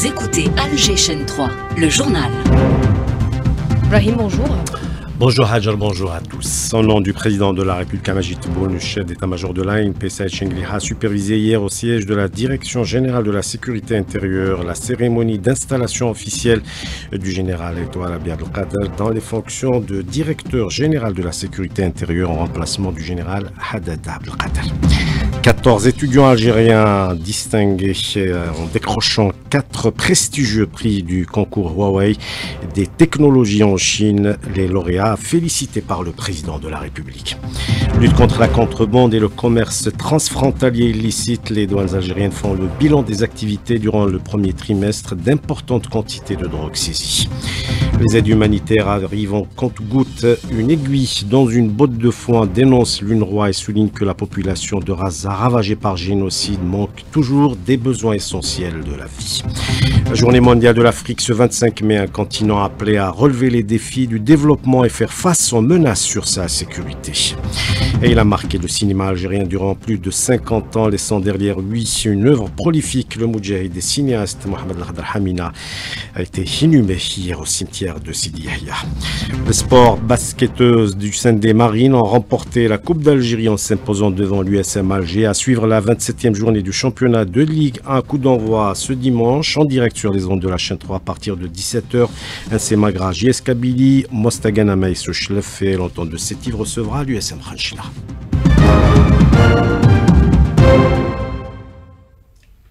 Vous écoutez Alger Chaîne 3, le journal. Brahim, bonjour. Bonjour Hajar, bonjour à tous. Au nom du président de la République Majid Tebboune, le chef d'état-major de l'ANP Saïd Chenghliha a supervisé hier au siège de la Direction générale de la sécurité intérieure la cérémonie d'installation officielle du général Aitoua Abdelkader dans les fonctions de directeur général de la sécurité intérieure en remplacement du général Haddad Abdelkader. 14 étudiants algériens distingués en décrochant 4 prestigieux prix du concours Huawei des technologies en Chine. Les lauréats félicités par le président de la République. Lutte contre la contrebande et le commerce transfrontalier illicite. Les douanes algériennes font le bilan des activités durant le premier trimestre d'importantes quantités de drogue saisies. Les aides humanitaires arrivent en compte-gouttes. Une aiguille dans une botte de foin dénonce l'UNRWA et souligne que la population de Gaza ravagée par génocide manque toujours des besoins essentiels de la vie. La journée mondiale de l'Afrique ce 25 mai, un continent appelé à relever les défis du développement et faire face aux menaces sur sa sécurité. Et il a marqué le cinéma algérien durant plus de 50 ans, laissant derrière lui une œuvre prolifique. Le moudjahid et cinéaste Mohamed Al-Khadr Hamina a été inhumé hier au cimetière de Sidi Yahya. Le sport, basketteuses du Saint-Des Marines ont remporté la Coupe d'Algérie en s'imposant devant l'USM Alger. À suivre la 27e journée du championnat de Ligue 1, coup d'envoi ce dimanche en direct sur les ondes de la chaîne 3 à partir de 17h. NC Magra, JS Kabylie, Mostagana Maïs Chlef et l'entente de Sétif recevra l'USM Khanchila.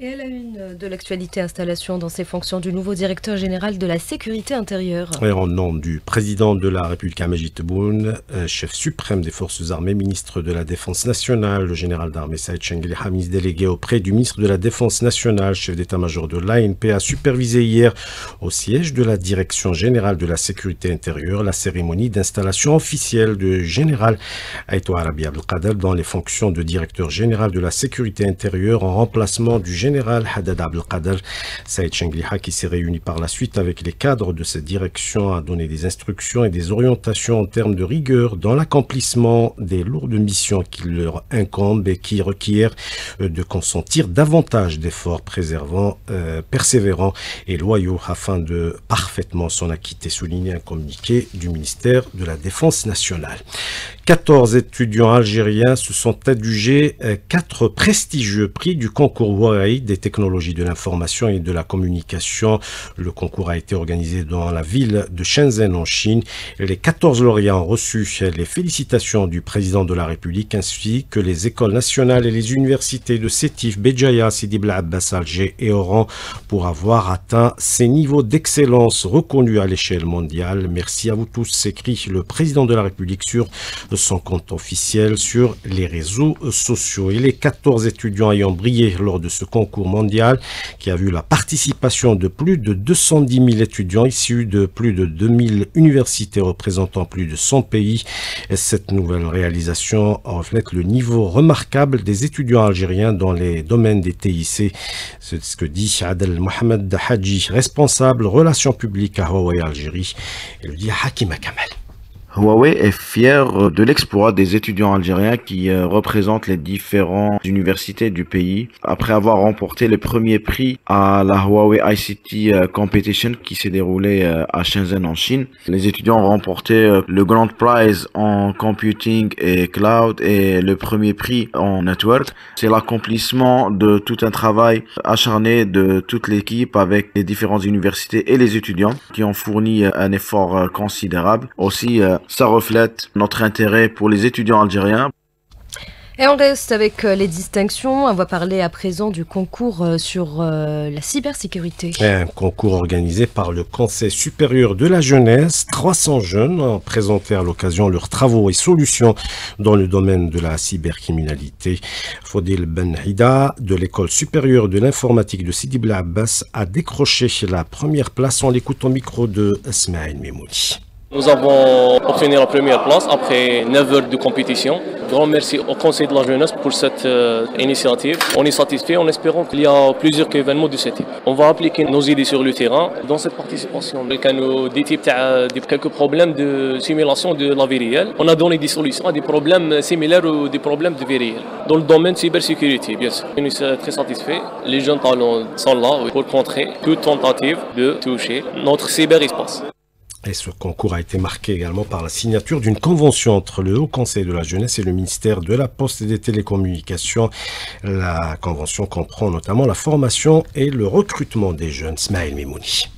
Et à la une de l'actualité, installation dans ses fonctions du nouveau directeur général de la sécurité intérieure. Et en nom du président de la République Majid Tebboune, chef suprême des forces armées, ministre de la Défense nationale, le général d'armée Saïd Chenghliha, ministre délégué auprès du ministre de la Défense nationale, chef d'état-major de l'ANP, a supervisé hier au siège de la Direction générale de la sécurité intérieure la cérémonie d'installation officielle du général Aitoua Abdelkader dans les fonctions de directeur général de la sécurité intérieure en remplacement du général Haddad Abdelkader. Saïd Chenghliha, qui s'est réuni par la suite avec les cadres de cette direction, a donné des instructions et des orientations en termes de rigueur dans l'accomplissement des lourdes missions qui leur incombent et qui requièrent de consentir davantage d'efforts persévérants et loyaux afin de parfaitement s'en acquitter, souligné un communiqué du ministère de la Défense nationale. 14 étudiants algériens se sont adjugés 4 prestigieux prix du concours Huawei des technologies de l'information et de la communication. Le concours a été organisé dans la ville de Shenzhen en Chine. Les 14 lauréats ont reçu les félicitations du président de la République ainsi que les écoles nationales et les universités de Sétif, Béjaïa, Sidi Bel Abbas, Alger et Oran pour avoir atteint ces niveaux d'excellence reconnus à l'échelle mondiale. Merci à vous tous, écrit le président de la République sur son compte officiel sur les réseaux sociaux. Et les 14 étudiants ayant brillé lors de ce concours mondial qui a vu la participation de plus de 210 000 étudiants issus de plus de 2000 universités représentant plus de 100 pays. Et cette nouvelle réalisation reflète le niveau remarquable des étudiants algériens dans les domaines des TIC. C'est ce que dit Adel Mohamed Hadji, responsable relations publiques à Huawei Algérie, et le dit Hakima Kamal. Huawei est fier de l'exploit des étudiants algériens qui représentent les différentes universités du pays après avoir remporté le premier prix à la Huawei ICT Competition qui s'est déroulée à Shenzhen en Chine. Les étudiants ont remporté le Grand Prize en Computing et Cloud et le premier prix en Network. C'est l'accomplissement de tout un travail acharné de toute l'équipe avec les différentes universités et les étudiants qui ont fourni un effort considérable. Aussi, ça reflète notre intérêt pour les étudiants algériens. Et on reste avec les distinctions. On va parler à présent du concours sur la cybersécurité. Un concours organisé par le Conseil supérieur de la jeunesse. 300 jeunes ont présenté à l'occasion leurs travaux et solutions dans le domaine de la cybercriminalité. Fodil Ben Hida de l'école supérieure de l'informatique de Sidi Bel Abbas a décroché la première place. On l'écoute au micro de Ismaël Memouni. Nous avons obtenu la première place après 9 heures de compétition. Grand merci au Conseil de la jeunesse pour cette initiative. On est satisfait en espérant qu'il y a plusieurs événements de ce type. On va appliquer nos idées sur le terrain. Dans cette participation, il y a des types quelques problèmes de simulation de la vie réelle. On a donné des solutions à des problèmes similaires ou des problèmes de vie réelle. Dans le domaine de cybersécurité, bien sûr. On est très satisfaits. Les jeunes talents sont là pour contrer toute tentative de toucher notre cyberespace. Et ce concours a été marqué également par la signature d'une convention entre le Haut Conseil de la Jeunesse et le ministère de la Poste et des Télécommunications. La convention comprend notamment la formation et le recrutement des jeunes. Smaïl Mimouni.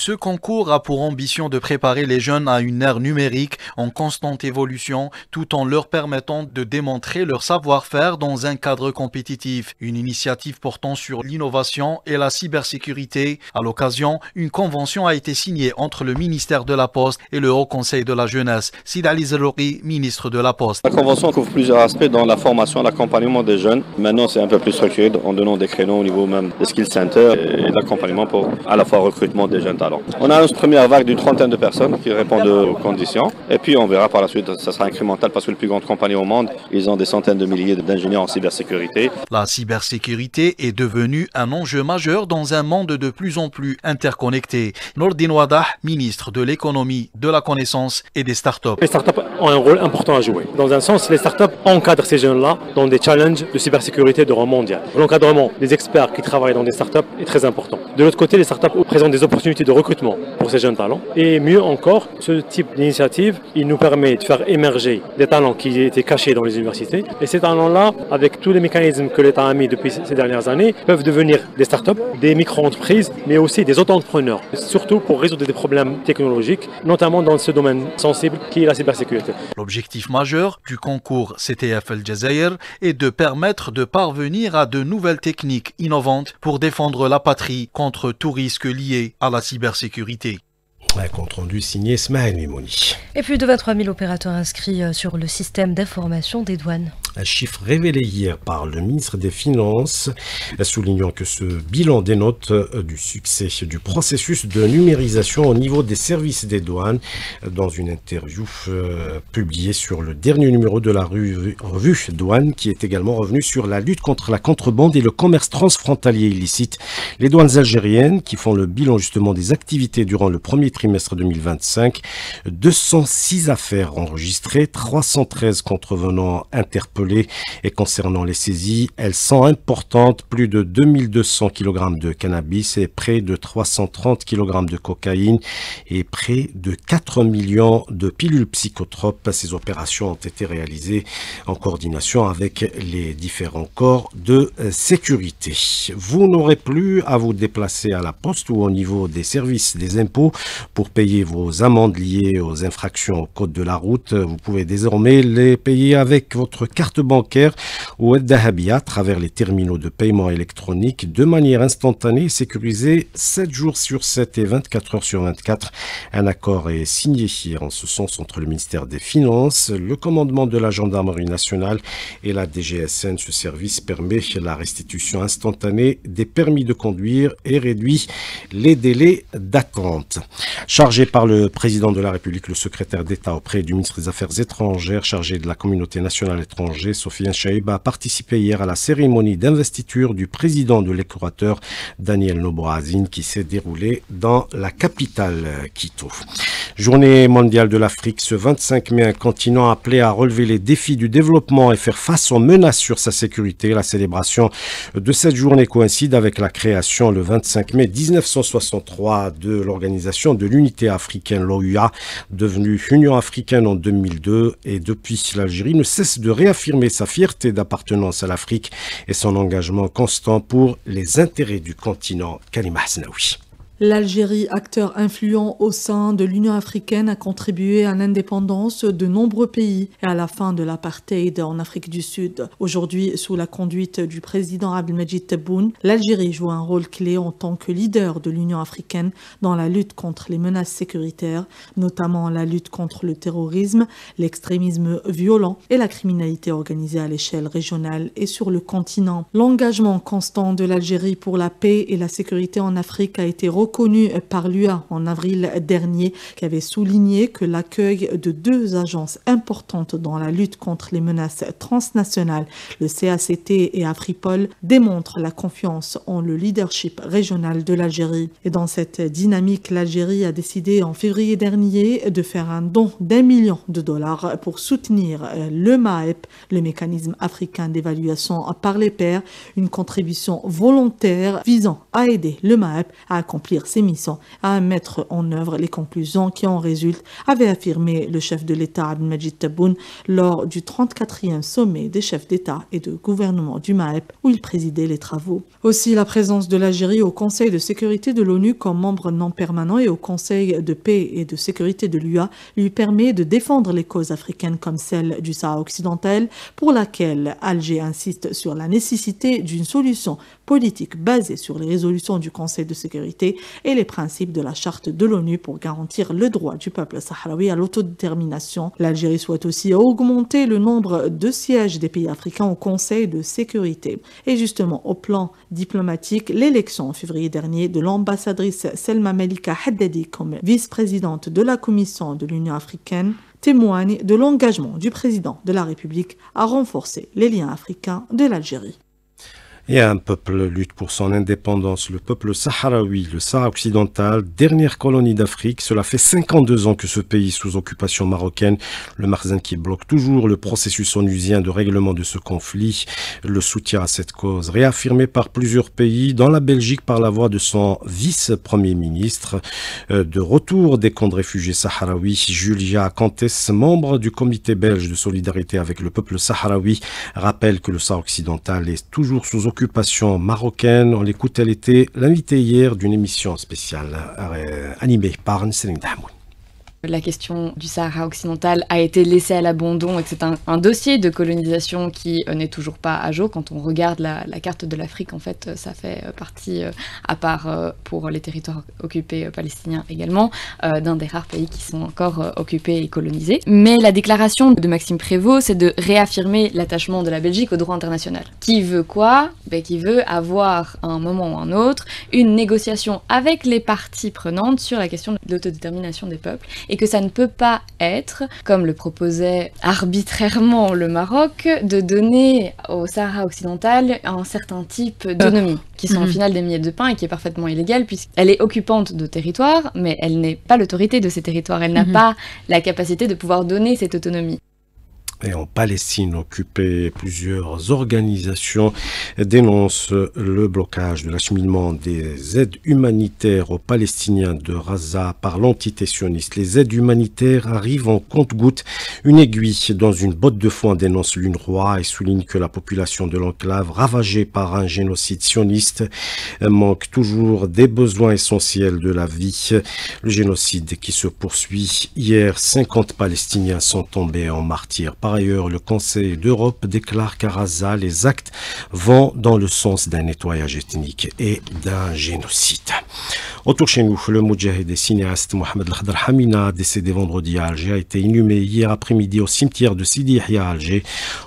Ce concours a pour ambition de préparer les jeunes à une ère numérique en constante évolution, tout en leur permettant de démontrer leur savoir-faire dans un cadre compétitif. Une initiative portant sur l'innovation et la cybersécurité. À l'occasion, une convention a été signée entre le ministère de la Poste et le Haut Conseil de la Jeunesse. Sid Ali Zelouri, ministre de la Poste. La convention couvre plusieurs aspects dans la formation, l'accompagnement des jeunes. Maintenant, c'est un peu plus structuré en donnant des créneaux au niveau même des skill centers et de l'accompagnement pour à la fois recrutement des jeunes talents. On a une première vague d'une 30aine de personnes qui répondent aux conditions. Et puis on verra par la suite, ça sera incrémental parce que les plus grandes compagnies au monde, ils ont des centaines de milliers d'ingénieurs en cybersécurité. La cybersécurité est devenue un enjeu majeur dans un monde de plus en plus interconnecté. Nordin Wadah, ministre de l'économie, de la connaissance et des startups. Les startups ont un rôle important à jouer. Dans un sens, les startups encadrent ces jeunes-là dans des challenges de cybersécurité de rang mondial. L'encadrement des experts qui travaillent dans des startups est très important. De l'autre côté, les startups présentent des opportunités de recrutement pour ces jeunes talents. Et mieux encore, ce type d'initiative, il nous permet de faire émerger des talents qui étaient cachés dans les universités. Et ces talents-là, avec tous les mécanismes que l'État a mis depuis ces dernières années, peuvent devenir des startups, des micro-entreprises, mais aussi des auto-entrepreneurs. Surtout pour résoudre des problèmes technologiques, notamment dans ce domaine sensible qui est la cybersécurité. L'objectif majeur du concours CTF El Jazair est de permettre de parvenir à de nouvelles techniques innovantes pour défendre la patrie contre tout risque lié à la cybersécurité. Un compte rendu signé Smaïl Mimouni. Et plus de 23 000 opérateurs inscrits sur le système d'information des douanes. Un chiffre révélé hier par le ministre des Finances, soulignant que ce bilan dénote du succès du processus de numérisation au niveau des services des douanes. Dans une interview publiée sur le dernier numéro de la revue Douane, qui est également revenu sur la lutte contre la contrebande et le commerce transfrontalier illicite. Les douanes algériennes, qui font le bilan justement des activités durant le premier trimestre 2025, 206 affaires enregistrées, 313 contrevenants interpellés. Et concernant les saisies, elles sont importantes, plus de 2200 kg de cannabis et près de 330 kg de cocaïne et près de 4 millions de pilules psychotropes. Ces opérations ont été réalisées en coordination avec les différents corps de sécurité. Vous n'aurez plus à vous déplacer à la poste ou au niveau des services des impôts pour payer vos amendes liées aux infractions au code de la route. Vous pouvez désormais les payer avec votre carte bancaire ou Aide Dahabia à travers les terminaux de paiement électronique de manière instantanée et sécurisée 7 jours sur 7 et 24 heures sur 24. Un accord est signé hier en ce sens entre le ministère des Finances, le commandement de la Gendarmerie nationale et la DGSN. Ce service permet la restitution instantanée des permis de conduire et réduit les délais d'attente. Chargé par le président de la République, le secrétaire d'État auprès du ministre des Affaires étrangères, chargé de la communauté nationale étrangère, Sofiane Chaïba a participé hier à la cérémonie d'investiture du président de l'Équateur, Daniel Noboa-Zine, qui s'est déroulée dans la capitale, Quito. Journée mondiale de l'Afrique, ce 25 mai, un continent appelé à relever les défis du développement et faire face aux menaces sur sa sécurité. La célébration de cette journée coïncide avec la création le 25 mai 1963 de l'Organisation de l'Unité africaine, l'OUA, devenue Union africaine en 2002, et depuis l'Algérie ne cesse de réaffirmer sa fierté d'appartenance à l'Afrique et son engagement constant pour les intérêts du continent. Kalima Hasnaoui. L'Algérie, acteur influent au sein de l'Union africaine, a contribué à l'indépendance de nombreux pays et à la fin de l'apartheid en Afrique du Sud. Aujourd'hui, sous la conduite du président Abdelmadjid Tebboune, l'Algérie joue un rôle clé en tant que leader de l'Union africaine dans la lutte contre les menaces sécuritaires, notamment la lutte contre le terrorisme, l'extrémisme violent et la criminalité organisée à l'échelle régionale et sur le continent. L'engagement constant de l'Algérie pour la paix et la sécurité en Afrique a été reconnu reconnu par l'UA en avril dernier, qui avait souligné que l'accueil de deux agences importantes dans la lutte contre les menaces transnationales, le CACT et Afripol, démontre la confiance en le leadership régional de l'Algérie. Et dans cette dynamique, l'Algérie a décidé en février dernier de faire un don d'1 million de dollars pour soutenir le MAEP, le mécanisme africain d'évaluation par les pairs, une contribution volontaire visant à aider le MAEP à accomplir ses missions, à mettre en œuvre les conclusions qui en résultent, avait affirmé le chef de l'État Abdelmadjid Tebboune lors du 34e sommet des chefs d'État et de gouvernement du MAEP où il présidait les travaux. Aussi, la présence de l'Algérie au Conseil de sécurité de l'ONU comme membre non permanent et au Conseil de paix et de sécurité de l'UA lui permet de défendre les causes africaines comme celle du Sahara occidental, pour laquelle Alger insiste sur la nécessité d'une solution politique basée sur les résolutions du Conseil de sécurité et les principes de la charte de l'ONU pour garantir le droit du peuple sahraoui à l'autodétermination. L'Algérie souhaite aussi augmenter le nombre de sièges des pays africains au Conseil de sécurité. Et justement, au plan diplomatique, l'élection en février dernier de l'ambassadrice Selma Malika Haddadi comme vice-présidente de la Commission de l'Union africaine témoigne de l'engagement du président de la République à renforcer les liens africains de l'Algérie. Et un peuple lutte pour son indépendance, le peuple sahraoui, le Sahara occidental, dernière colonie d'Afrique. Cela fait 52 ans que ce pays sous occupation marocaine, le Makhzen qui bloque toujours le processus onusien de règlement de ce conflit, le soutien à cette cause réaffirmé par plusieurs pays, dans la Belgique par la voix de son vice-premier ministre. De retour des camps de réfugiés sahraouis, Julia Cantes, membre du comité belge de solidarité avec le peuple sahraoui, rappelle que le Sahara occidental est toujours sous occupation marocaine. On l'écoute, elle était l'invitée hier d'une émission spéciale animée par Nesrine Dahamoun. La question du Sahara occidental a été laissée à l'abandon et que c'est un dossier de colonisation qui n'est toujours pas à jour. Quand on regarde la carte de l'Afrique, en fait, ça fait partie, à part pour les territoires occupés palestiniens également, d'un des rares pays qui sont encore occupés et colonisés. Mais la déclaration de Maxime Prévost, c'est de réaffirmer l'attachement de la Belgique au droit international. Qui veut quoi ? Qui veut avoir, à un moment ou un autre, une négociation avec les parties prenantes sur la question de l'autodétermination des peuples. Et que ça ne peut pas être, comme le proposait arbitrairement le Maroc, de donner au Sahara occidental un certain type d'autonomie, qui sont au final des miettes de pain et qui est parfaitement illégale, puisqu'elle est occupante de territoire, mais elle n'est pas l'autorité de ces territoires, elle n'a pas la capacité de pouvoir donner cette autonomie. Et en Palestine occupée, plusieurs organisations dénoncent le blocage de l'acheminement des aides humanitaires aux Palestiniens de Gaza par l'entité sioniste. Les aides humanitaires arrivent en compte-gouttes, une aiguille dans une botte de foin, dénonce l'UNRWA et souligne que la population de l'enclave, ravagée par un génocide sioniste, manque toujours des besoins essentiels de la vie. Le génocide qui se poursuit. Hier, 50 Palestiniens sont tombés en martyrs. Par ailleurs, le Conseil d'Europe déclare qu'à Gaza, les actes vont dans le sens d'un nettoyage ethnique et d'un génocide. Autour chez nous, le moudjahid et cinéaste Mohamed El-Khadr Hamina, décédé vendredi à Alger, a été inhumé hier après-midi au cimetière de Sidi Yahya à Alger,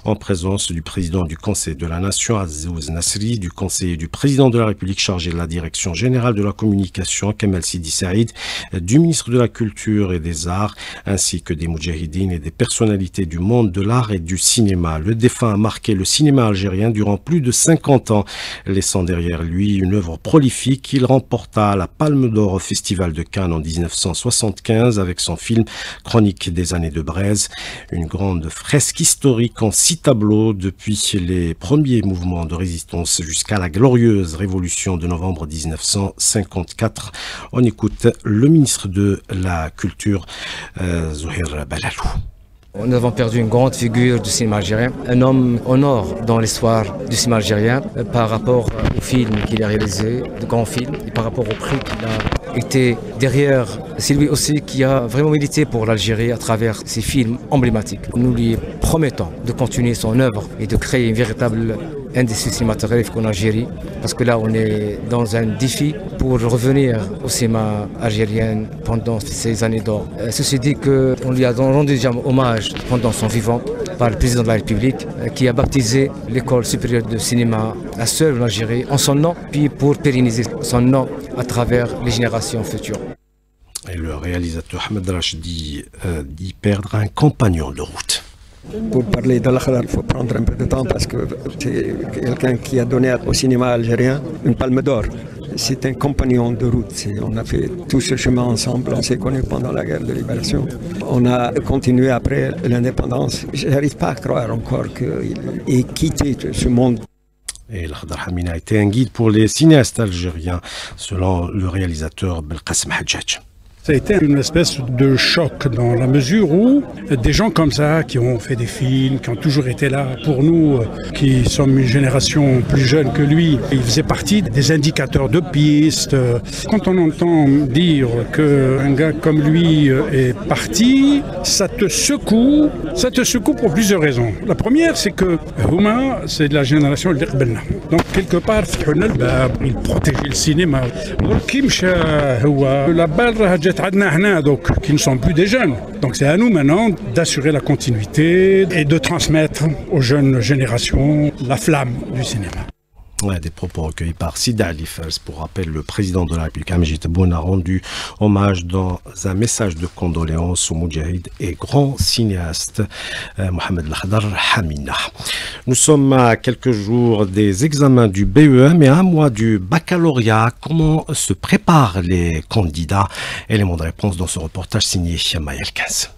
en présence du président du Conseil de la Nation, Azouz Nasri, du conseiller du président de la République chargé de la direction générale de la communication, Kamel Sidi Saïd, du ministre de la Culture et des Arts, ainsi que des moudjahidines et des personnalités du monde de l'art et du cinéma. Le défunt a marqué le cinéma algérien durant plus de 50 ans, laissant derrière lui une œuvre prolifique. Il remporta la Palme d'Or au Festival de Cannes en 1975 avec son film Chronique des années de Braise, une grande fresque historique en 6 tableaux depuis les premiers mouvements de résistance jusqu'à la glorieuse révolution de novembre 1954. On écoute le ministre de la Culture, Zouhir Balalou. Nous avons perdu une grande figure du cinéma algérien, un homme en or dans l'histoire du cinéma algérien par rapport au film qu'il a réalisé, de grands films, et par rapport au prix qu'il a été derrière. C'est lui aussi qui a vraiment milité pour l'Algérie à travers ses films emblématiques. Nous lui promettons de continuer son œuvre et de créer une véritable industrie cinématographique en Algérie, parce que là on est dans un défi pour revenir au cinéma algérien pendant ces années d'or. Ceci dit qu'on lui a rendu déjà hommage pendant son vivant par le président de la République qui a baptisé l'école supérieure de cinéma à Seul en Algérie en son nom, puis pour pérenniser son nom à travers les générations futures. Et le réalisateur Ahmed Rachdi dit perdre un compagnon de route. Pour parler d'Al-Akhdar, il faut prendre un peu de temps parce que c'est quelqu'un qui a donné au cinéma algérien une palme d'or. C'est un compagnon de route. On a fait tout ce chemin ensemble. On s'est connus pendant la guerre de libération. On a continué après l'indépendance. Je n'arrive pas à croire encore qu'il ait quitté ce monde. Et l'Akhdar Hamine a été un guide pour les cinéastes algériens, selon le réalisateur Belkacem Hadjadj. Ça a été une espèce de choc dans la mesure où des gens comme ça qui ont fait des films, qui ont toujours été là pour nous, qui sommes une génération plus jeune que lui, il faisait partie des indicateurs de pistes. Quand on entend dire qu'un gars comme lui est parti, ça te secoue pour plusieurs raisons. La première, c'est que Houma, c'est de la génération de l'Iqbelna. Donc quelque part, il protégeait le cinéma. La balle donc, qui ne sont plus des jeunes. Donc c'est à nous maintenant d'assurer la continuité et de transmettre aux jeunes générations la flamme du cinéma. Ouais, des propos recueillis par Sida Alifers. Pour rappel, le président de la République, Hamid Tebboune, a rendu hommage dans un message de condoléances au Moudjahid et grand cinéaste Mohamed Al-Akhdar Hamina. Nous sommes à quelques jours des examens du BEM et à un mois du baccalauréat. Comment se préparent les candidats? Élément de réponse dans ce reportage signé Maël 15.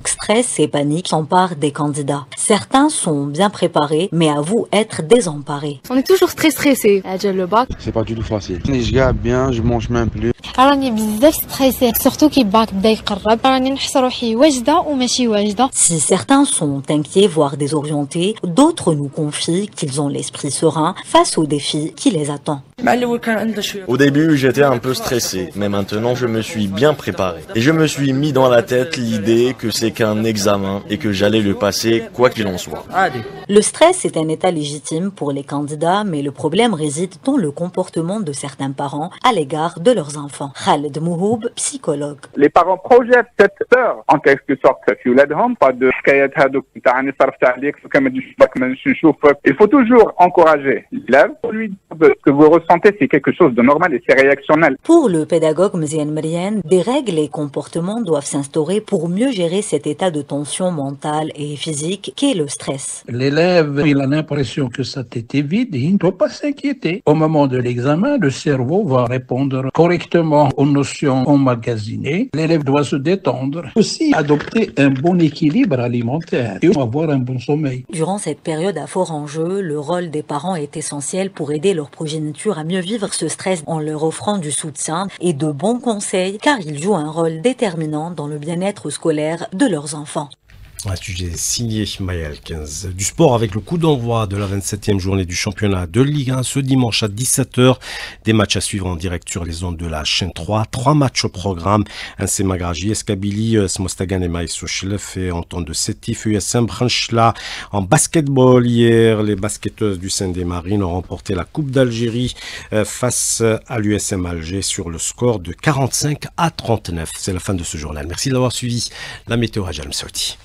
Stress et panique s'emparent des candidats. Certains sont bien préparés, mais avouent être désemparés. On est toujours très stressé. Le bac, c'est pas du tout facile. Je garde bien, je mange même plus. راني بزاف ستريسي surtout كي باك بدا يقرب راني نحس روحي واجده وماشي واجده. Si certains sont inquiets voire désorientés, d'autres nous confient qu'ils ont l'esprit serein face au défi qui les attend. Au début, j'étais un peu stressé, mais maintenant je me suis bien préparé. Et je me suis mis dans la tête l'idée que c'est qu'un examen et que j'allais le passer quoi qu'il en soit. Le stress est un état légitime pour les candidats, mais le problème réside dans le comportement de certains parents à l'égard de leurs enfants. Khaled Mouhoub, psychologue. Les parents projettent cette peur en quelque sorte في ولادهم, pas de حكايات هذوك نتاع راني صرفت عليك وكان ما تجيش باك ما نشوفك. Il faut toujours encourager l'élève pour lui dire ce que vous ressentez, c'est quelque chose de normal et c'est réactionnel. Pour le pédagogue Mzian Mriane, des règles et comportements doivent s'instaurer pour mieux gérer cet état de tension mentale et physique qu'est le stress. L'élève, il a l'impression que sa tête est vide et il ne doit pas s'inquiéter. Au moment de l'examen, le cerveau va répondre correctement aux notions emmagasinées. L'élève doit se détendre. Aussi, adopter un bon équilibre alimentaire et avoir un bon sommeil. Durant cette période à fort enjeu, le rôle des parents est essentiel pour aider leur progéniture à mieux vivre ce stress en leur offrant du soutien et de bons conseils, car ils jouent un rôle déterminant dans le bien-être scolaire de leurs enfants. Un sujet signé Maël 15. Du sport avec le coup d'envoi de la 27e journée du championnat de Ligue 1 ce dimanche à 17h. Des matchs à suivre en direct sur les ondes de la chaîne 3. 3 matchs au programme. Un Magraji, Escabili, Smostagan et Maïsochlef et Anton de Sétif, USM Branchla. En basketball hier, les basketteuses du Saint-des-Marines ont remporté la Coupe d'Algérie face à l'USM Alger sur le score de 45-39. C'est la fin de ce journal. Merci d'avoir suivi la météo à Jalm Sauti.